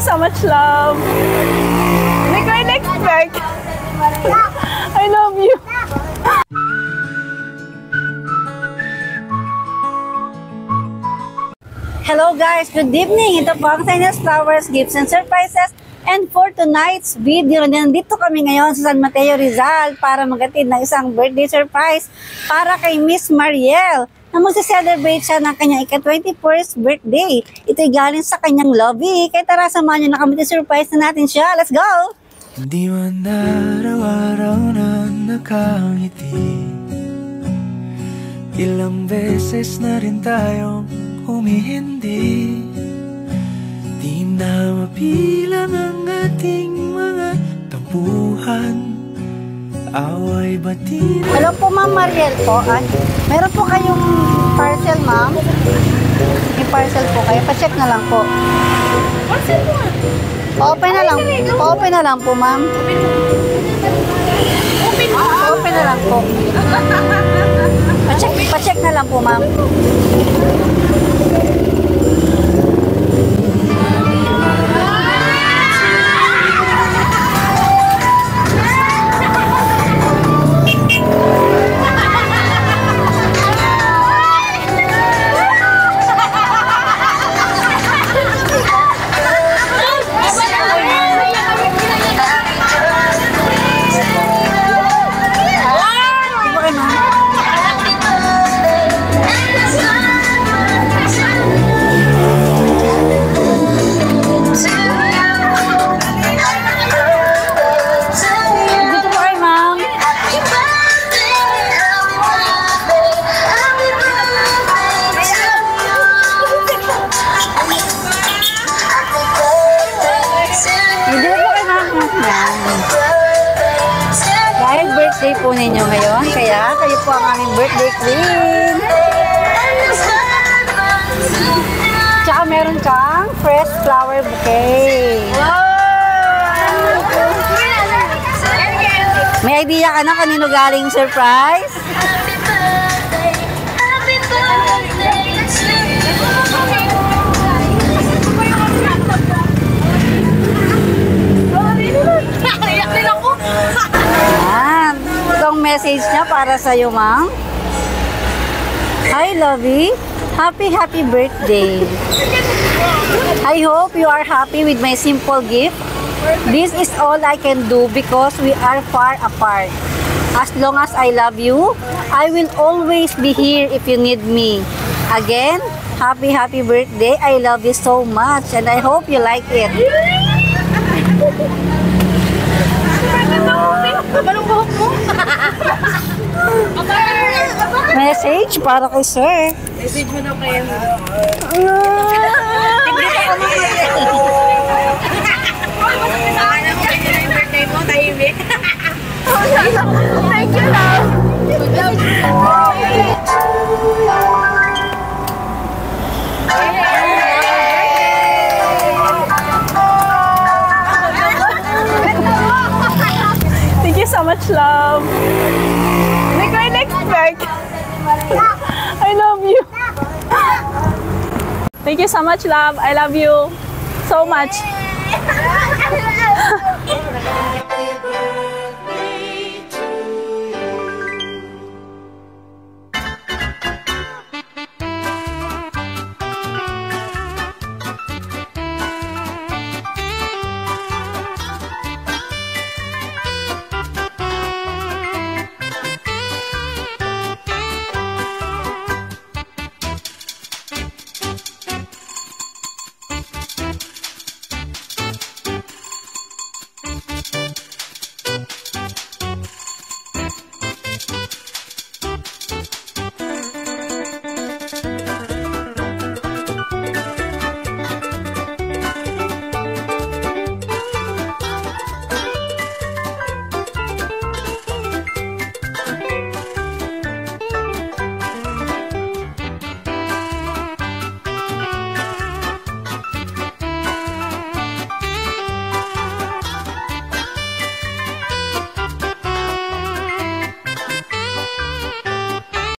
so much, love. Hindi ko in-expect. I love you. Hello guys, good evening. Ito po ang Tina's Flowers, Gifts and Surprises. And for tonight's video, nandito kami ngayon sa San Mateo, Rizal para maghatid ng isang birthday surprise para kay Miss Mariel na magse-celebrate siya ng kanyang ika-21st birthday. Ito'y galing sa kanyang lobby. Kaya tara, samahan niyo na kami surprise na natin siya. Let's go! Di man araw-araw na nakangiti, ilang beses na rin tayong humihindi. Di na mapilang ang ating mga tampuhan, away batid. Hello po Ma'am Mariel po. Meron po kayong parcel ma'am? May parcel po kayo. Pa-check na lang po. Parcel po. Pa-open na lang. Pa-open na lang po ma'am. Pa-open na lang po. Pa-check na lang po ma'am. Dahil birthday po ninyo ngayon, kaya kayo po ang aming birthday queen. Tsaka meron kang fresh flower bouquet. May idea ka na kanino galing surprise? Ayan. Itong message niya para sa'yo, ma'am. Hi, Lovey. Happy birthday. I hope you are happy with my simple gift. This is all I can do because we are far apart. As long as I love you, I will always be here if you need me. Again, happy birthday. I love you so much and I hope you like it. Message para kay sir. Message mo daw kayo. Birthday mo, tahimik. Thank you, love. Thank you so much, love. Hindi ko in-expect. I love you. Thank you so much, love. I love you so much.